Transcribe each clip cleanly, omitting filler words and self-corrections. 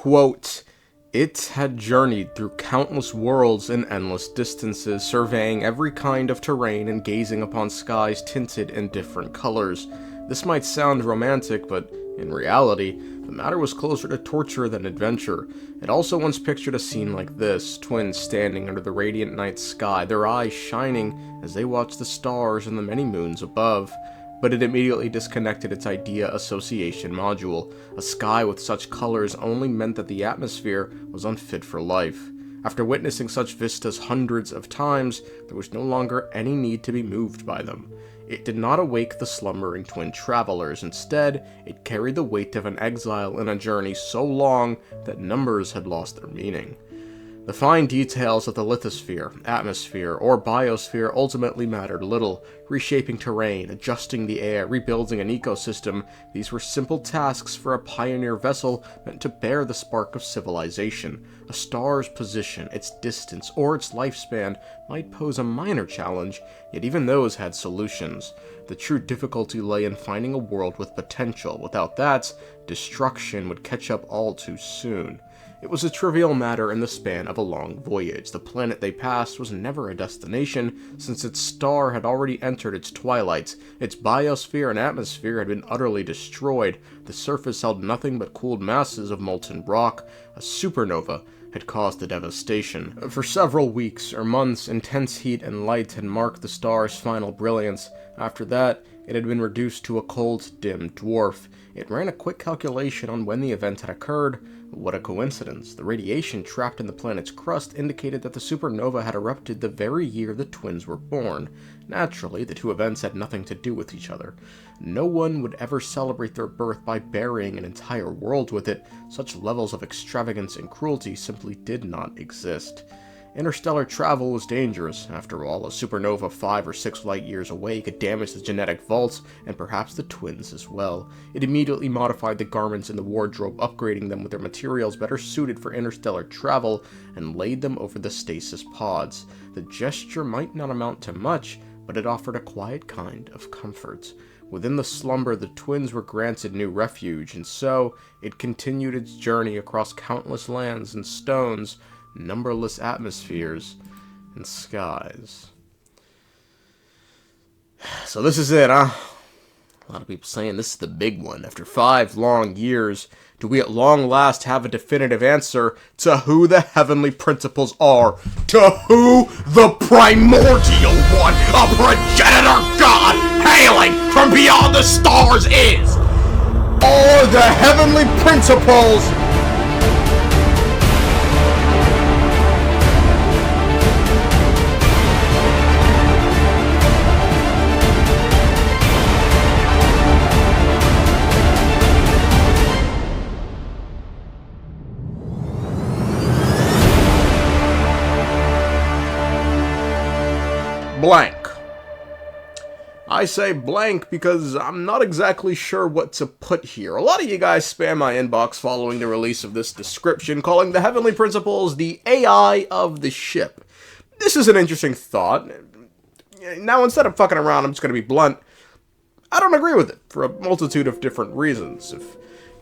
Quote, "It had journeyed through countless worlds and endless distances, surveying every kind of terrain and gazing upon skies tinted in different colors. This might sound romantic, but in reality, the matter was closer to torture than adventure. It also once pictured a scene like this, twins standing under the radiant night sky, their eyes shining as they watched the stars and the many moons above. But it immediately disconnected its idea association module. A sky with such colors only meant that the atmosphere was unfit for life. After witnessing such vistas hundreds of times, there was no longer any need to be moved by them. It did not awake the slumbering twin travelers. Instead, it carried the weight of an exile in a journey so long that numbers had lost their meaning. The fine details of the lithosphere, atmosphere, or biosphere ultimately mattered little. Reshaping terrain, adjusting the air, rebuilding an ecosystem, these were simple tasks for a pioneer vessel meant to bear the spark of civilization. A star's position, its distance, or its lifespan might pose a minor challenge, yet even those had solutions. The true difficulty lay in finding a world with potential. Without that, destruction would catch up all too soon. It was a trivial matter in the span of a long voyage. The planet they passed was never a destination, since its star had already entered its twilight. Its biosphere and atmosphere had been utterly destroyed. The surface held nothing but cooled masses of molten rock. A supernova had caused the devastation. For several weeks or months, intense heat and light had marked the star's final brilliance. After that, it had been reduced to a cold, dim dwarf. It ran a quick calculation on when the event had occurred. What a coincidence. The radiation trapped in the planet's crust indicated that the supernova had erupted the very year the twins were born. Naturally, the two events had nothing to do with each other. No one would ever celebrate their birth by burying an entire world with it. Such levels of extravagance and cruelty simply did not exist. Interstellar travel was dangerous. After all, a supernova 5 or 6 light years away could damage the genetic vaults, and perhaps the twins as well. It immediately modified the garments in the wardrobe, upgrading them with their materials better suited for interstellar travel, and laid them over the stasis pods. The gesture might not amount to much, but it offered a quiet kind of comfort. Within the slumber, the twins were granted new refuge, and so it continued its journey across countless lands and stones, numberless atmospheres, and skies. So this is it, huh? A lot of people saying this is the big one. After 5 long years, do we at long last have a definitive answer to who the heavenly principles are? To who the primordial one, a progenitor god hailing from beyond the stars is? Are the heavenly principles blank? I say blank because I'm not exactly sure what to put here. A lot of you guys spam my inbox following the release of this description, calling the Heavenly Principles the AI of the ship. This is an interesting thought. Now, instead of fucking around, I'm just going to be blunt. I don't agree with it for a multitude of different reasons. If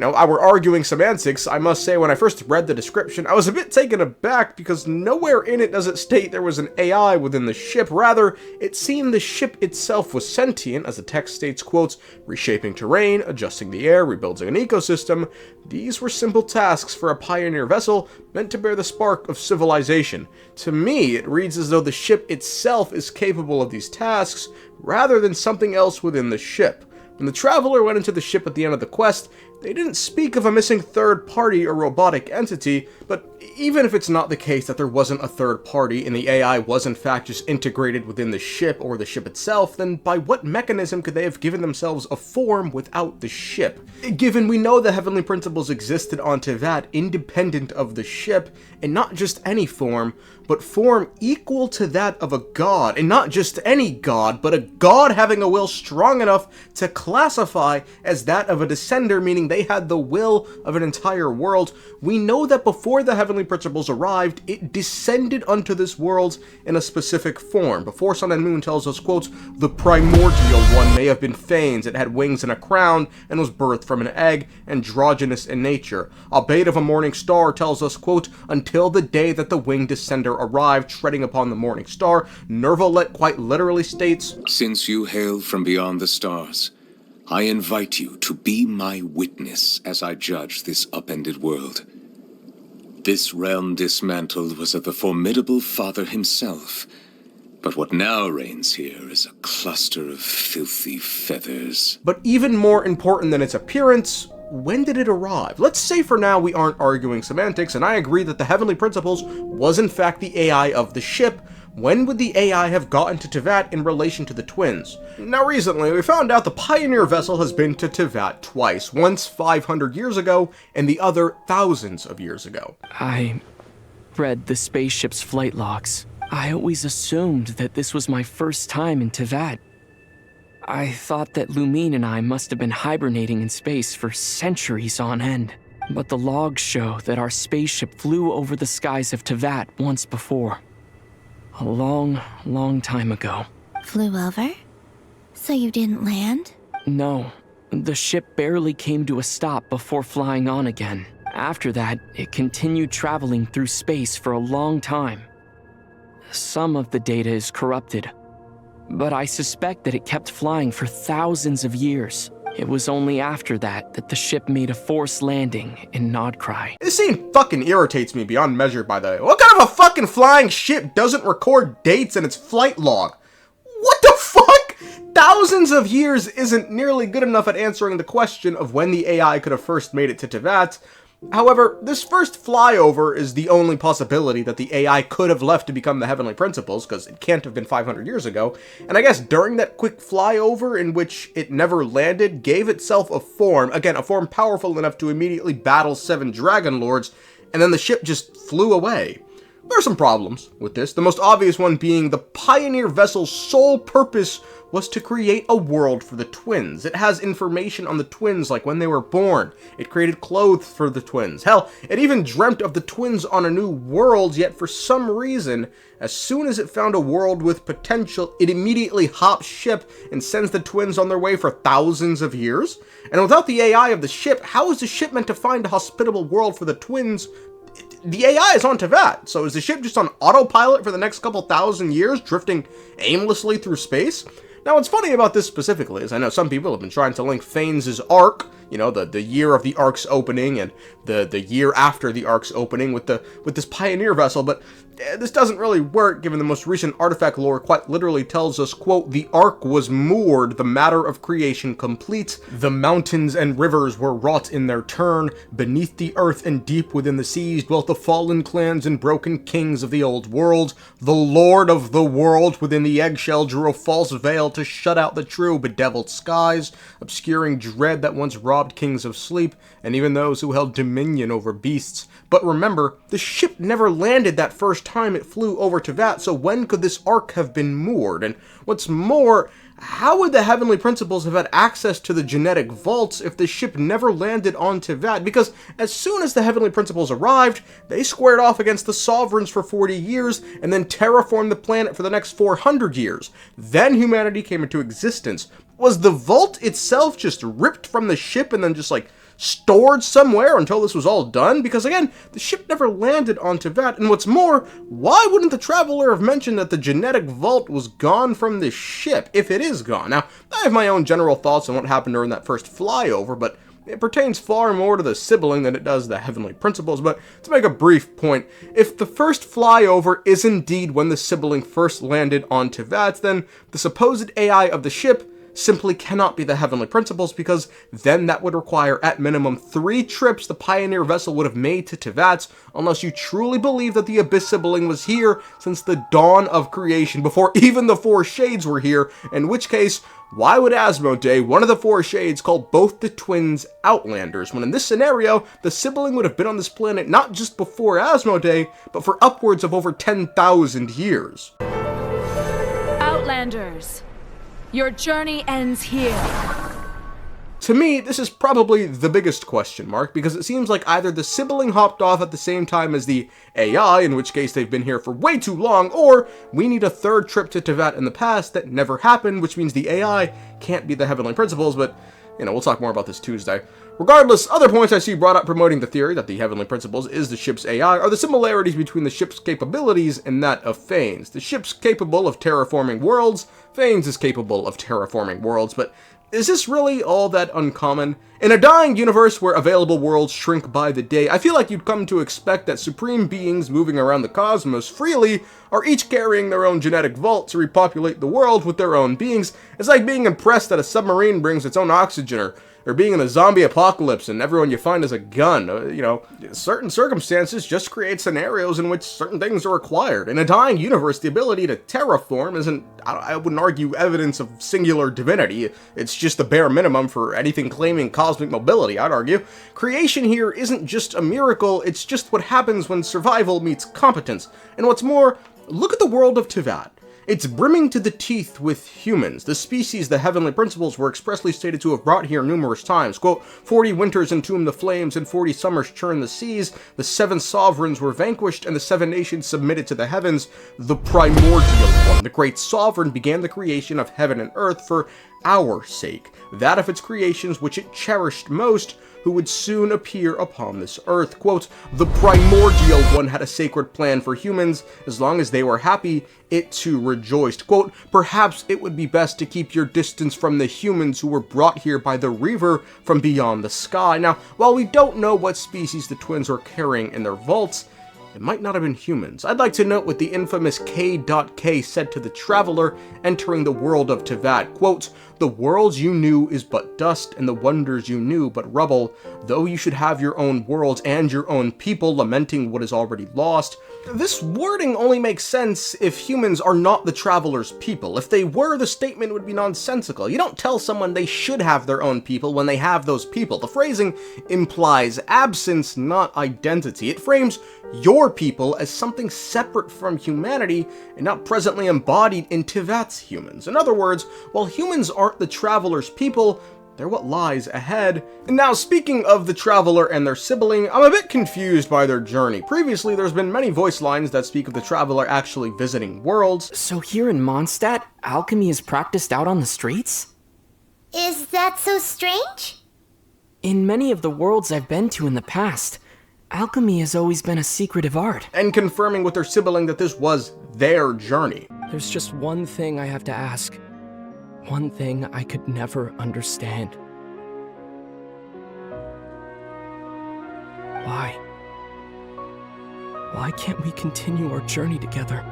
I were arguing semantics, I must say when I first read the description, I was a bit taken aback because nowhere in it does it state there was an AI within the ship. Rather, it seemed the ship itself was sentient, as the text states, quotes, reshaping terrain, adjusting the air, rebuilding an ecosystem. These were simple tasks for a pioneer vessel meant to bear the spark of civilization. To me, it reads as though the ship itself is capable of these tasks, rather than something else within the ship. When the traveler went into the ship at the end of the quest, they didn't speak of a missing third party or robotic entity, but even if it's not the case that there wasn't a third party and the AI was in fact just integrated within the ship or the ship itself, then by what mechanism could they have given themselves a form without the ship? Given we know the heavenly principles existed on Teyvat independent of the ship, and not just any form, but form equal to that of a god, and not just any god, but a god having a will strong enough to classify as that of a descender, meaning they had the will of an entire world, we know that before the heavenly principles arrived, it descended unto this world in a specific form. Before Sun and Moon tells us, quote, "The primordial one may have been Fanes, it had wings and a crown, and was birthed from an egg, androgynous in nature." Albeit of a morning star tells us, quote, "Until the day that the winged descender arrived, treading upon the morning star." Nervalet quite literally states, "Since you hail from beyond the stars, I invite you to be my witness as I judge this upended world. This realm dismantled was of the formidable Father himself, but what now reigns here is a cluster of filthy feathers." But even more important than its appearance, when did it arrive? Let's say for now we aren't arguing semantics, and I agree that the Heavenly Principles was in fact the AI of the ship. When would the AI have gotten to Teyvat in relation to the twins? Now recently, we found out the Pioneer vessel has been to Teyvat twice, once 500 years ago, and the other thousands of years ago. I read the spaceship's flight logs. I always assumed that this was my first time in Teyvat. I thought that Lumine and I must have been hibernating in space for centuries on end. But the logs show that our spaceship flew over the skies of Teyvat once before. A long, long time ago. Flew over? So you didn't land? No, the ship barely came to a stop before flying on again. After that, it continued traveling through space for a long time. Some of the data is corrupted, but I suspect that it kept flying for thousands of years. It was only after that that the ship made a forced landing in nod-krais. This scene fucking irritates me beyond measure, by the way. What kind of a fucking flying ship doesn't record dates in its flight log? What the fuck? Thousands of years isn't nearly good enough at answering the question of when the AI could have first made it to Teyvat. However, this first flyover is the only possibility that the AI could have left to become the Heavenly Principles, because it can't have been 500 years ago, and I guess during that quick flyover in which it never landed, gave itself a form, again, a form powerful enough to immediately battle 7 Dragon Lords, and then the ship just flew away. There are some problems with this, the most obvious one being the Pioneer vessel's sole purpose was to create a world for the twins. It has information on the twins like when they were born. It created clothes for the twins. Hell, it even dreamt of the twins on a new world, yet for some reason, as soon as it found a world with potential, it immediately hops ship and sends the twins on their way for thousands of years. And without the AI of the ship, how is the ship meant to find a hospitable world for the twins? The AI is on Teyvat, so is the ship just on autopilot for the next couple thousand years, drifting aimlessly through space? Now, what's funny about this specifically is I know some people have been trying to link Fanes' arc, you know, the year of the arc's opening and the year after the arc's opening with this Pioneer vessel, but this doesn't really work given the most recent artifact lore quite literally tells us, quote, "The ark was moored, the matter of creation complete. The mountains and rivers were wrought in their turn. Beneath the earth and deep within the seas dwelt the fallen clans and broken kings of the old world. The Lord of the world within the eggshell drew a false veil to shut out the true bedeviled skies, obscuring dread that once robbed kings of sleep, and even those who held dominion over beasts." But remember, the ship never landed that first time it flew over Teyvat, so when could this ark have been moored? And what's more, how would the Heavenly Principles have had access to the genetic vaults if the ship never landed on Teyvat? Because as soon as the Heavenly Principles arrived, they squared off against the Sovereigns for 40 years, and then terraformed the planet for the next 400 years. Then humanity came into existence. Was the vault itself just ripped from the ship and then just stored somewhere until this was all done? Because again, the ship never landed on Teyvat, and what's more, why wouldn't the Traveler have mentioned that the genetic vault was gone from this ship, if it is gone? Now, I have my own general thoughts on what happened during that first flyover, but it pertains far more to the sibling than it does the Heavenly Principles. But to make a brief point, if the first flyover is indeed when the sibling first landed on Teyvat, then the supposed AI of the ship simply cannot be the Heavenly Principles, because then that would require at minimum 3 trips the Pioneer vessel would have made to Teyvat, unless you truly believe that the Abyss sibling was here since the dawn of creation, before even the 4 Shades were here, in which case, why would Asmodee, one of the 4 Shades, call both the twins Outlanders, when in this scenario, the sibling would have been on this planet not just before Asmodee, but for upwards of over 10,000 years. Outlanders, your journey ends here. To me, this is probably the biggest question mark, because it seems like either the sibling hopped off at the same time as the AI, in which case they've been here for way too long, or we need a third trip to Teyvat in the past that never happened, which means the AI can't be the Heavenly Principles, but, we'll talk more about this Tuesday. Regardless, other points I see brought up promoting the theory that the Heavenly Principles is the ship's AI are the similarities between the ship's capabilities and that of Fane's. The ship's capable of terraforming worlds, Fane's is capable of terraforming worlds, but is this really all that uncommon? In a dying universe where available worlds shrink by the day, I feel like you'd come to expect that supreme beings moving around the cosmos freely are each carrying their own genetic vault to repopulate the world with their own beings. It's like being impressed that a submarine brings its own oxygen, or being in a zombie apocalypse and everyone you find has a gun. Certain circumstances just create scenarios in which certain things are required. In a dying universe, the ability to terraform isn't, I wouldn't argue, evidence of singular divinity. It's just the bare minimum for anything claiming cosmic mobility, I'd argue. Creation here isn't just a miracle, it's just what happens when survival meets competence. And what's more, look at the world of Teyvat. It's brimming to the teeth with humans, the species the Heavenly Principles were expressly stated to have brought here numerous times. Quote, 40 winters entomb the flames and 40 summers churn the seas, the 7 sovereigns were vanquished and the 7 nations submitted to the heavens. The primordial one, the great sovereign, began the creation of heaven and earth for our sake, that of its creations which it cherished most, who would soon appear upon this earth. Quote, the primordial one had a sacred plan for humans. As long as they were happy, it too rejoiced. Quote, perhaps it would be best to keep your distance from the humans who were brought here by the reaver from beyond the sky. Now, while we don't know what species the twins were carrying in their vaults, it might not have been humans. I'd like to note what the infamous K.K said to the traveler entering the world of Teyvat. Quote, the worlds you knew is but dust, and the wonders you knew but rubble. Though you should have your own worlds and your own people, lamenting what is already lost. This wording only makes sense if humans are not the traveler's people. If they were, the statement would be nonsensical. You don't tell someone they should have their own people when they have those people. The phrasing implies absence, not identity. It frames your people as something separate from humanity and not presently embodied in Teyvat's humans. In other words, while humans aren't the traveler's people, they're what lies ahead. And now, speaking of the traveler and their sibling, I'm a bit confused by their journey. Previously, there's been many voice lines that speak of the traveler actually visiting worlds. So here in Mondstadt, alchemy is practiced out on the streets? Is that so strange? In many of the worlds I've been to in the past, alchemy has always been a secretive art. And confirming with their sibling that this was their journey. There's just one thing I have to ask. One thing I could never understand. Why? Why can't we continue our journey together?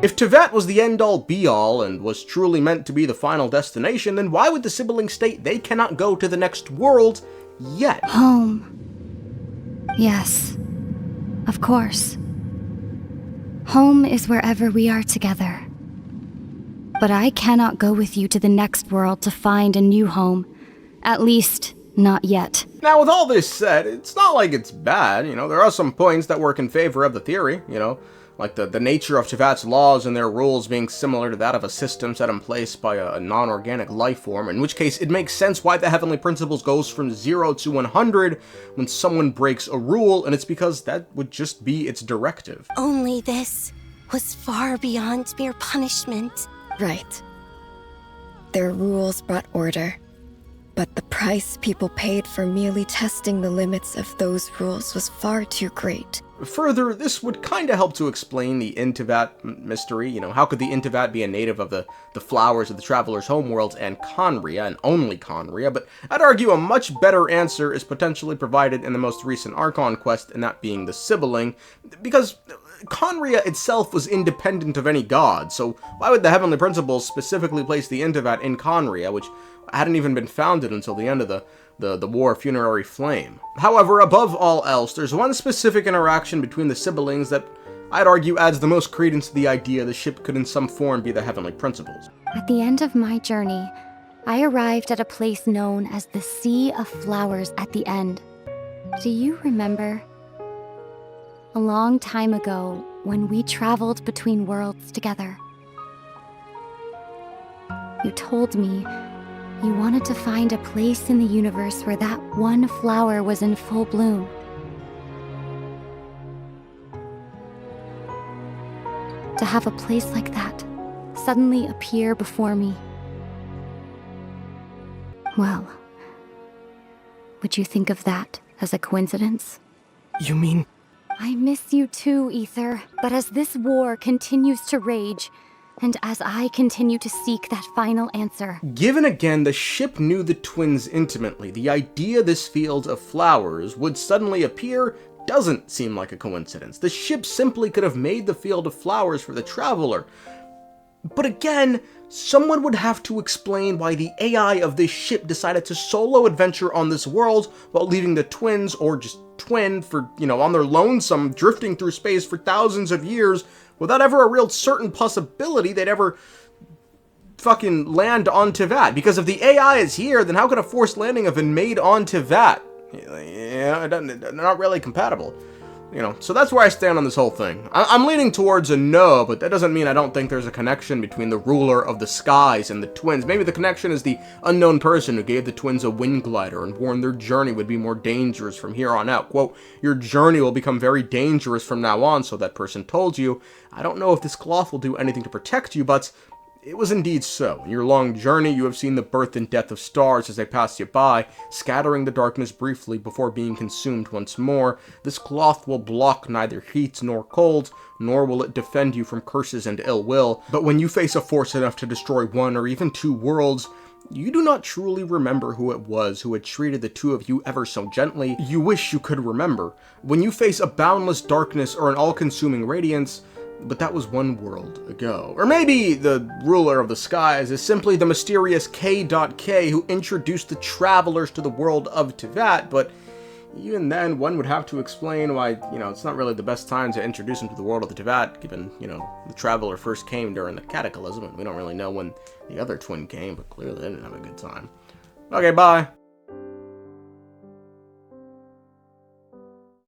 If Teyvat was the end-all be-all and was truly meant to be the final destination, then why would the siblings state they cannot go to the next world yet? Home. Yes. Of course. Home is wherever we are together. But I cannot go with you to the next world to find a new home. At least, not yet. Now, with all this said, it's not like it's bad, there are some points that work in favor of the theory, like the nature of Teyvat's laws and their rules being similar to that of a system set in place by a non-organic life form, in which case it makes sense why the Heavenly Principles goes from 0 to 100 when someone breaks a rule, and it's because that would just be its directive. Only this was far beyond mere punishment. Right. Their rules brought order, but the price people paid for merely testing the limits of those rules was far too great. Further, this would kinda help to explain the Teyvat mystery. How could the Teyvat be a native of the flowers of the Traveler's homeworlds and Khaenri'ah, and only Khaenri'ah? But I'd argue a much better answer is potentially provided in the most recent Archon quest, and that being the sibling, because Khaenri'ah itself was independent of any god, so why would the Heavenly Principles specifically place the Teyvat in Khaenri'ah, which hadn't even been founded until the end of the War of Funerary Flame? However, above all else, there's one specific interaction between the siblings that I'd argue adds the most credence to the idea the ship could in some form be the Heavenly Principles. At the end of my journey, I arrived at a place known as the Sea of Flowers at the end. Do you remember? A long time ago, when we traveled between worlds together. You told me You wanted to find a place in the universe where that one flower was in full bloom. To have a place like that suddenly appear before me. Well, would you think of that as a coincidence? You mean... I miss you too, Ether. But as this war continues to rage, and as I continue to seek that final answer... Given again, the ship knew the twins intimately. The idea this field of flowers would suddenly appear doesn't seem like a coincidence. The ship simply could have made the field of flowers for the traveler. But again, someone would have to explain why the AI of this ship decided to solo adventure on this world while leaving the twins, or just twin, for, on their lonesome, drifting through space for thousands of years without ever a real certain possibility they'd ever fucking land on Teyvat. Because if the AI is here, then how could a forced landing have been made on Teyvat? Yeah, they're not really compatible. So that's where I stand on this whole thing. I'm leaning towards a no, but that doesn't mean I don't think there's a connection between the ruler of the skies and the twins. Maybe the connection is the unknown person who gave the twins a wind glider and warned their journey would be more dangerous from here on out. Quote, your journey will become very dangerous from now on, so that person told you. I don't know if this cloth will do anything to protect you, but it was indeed so. In your long journey, you have seen the birth and death of stars as they pass you by, scattering the darkness briefly before being consumed once more. This cloth will block neither heat nor cold, nor will it defend you from curses and ill will. But when you face a force enough to destroy one or even two worlds, you do not truly remember who it was who had treated the two of you ever so gently. You wish you could remember. When you face a boundless darkness or an all-consuming radiance, but that was one world ago. Or maybe the ruler of the skies is simply the mysterious K.K who introduced the travelers to the world of Teyvat, but even then, one would have to explain why, it's not really the best time to introduce them to the world of the Teyvat, given, the traveler first came during the cataclysm, and we don't really know when the other twin came, but clearly they didn't have a good time. Okay, bye.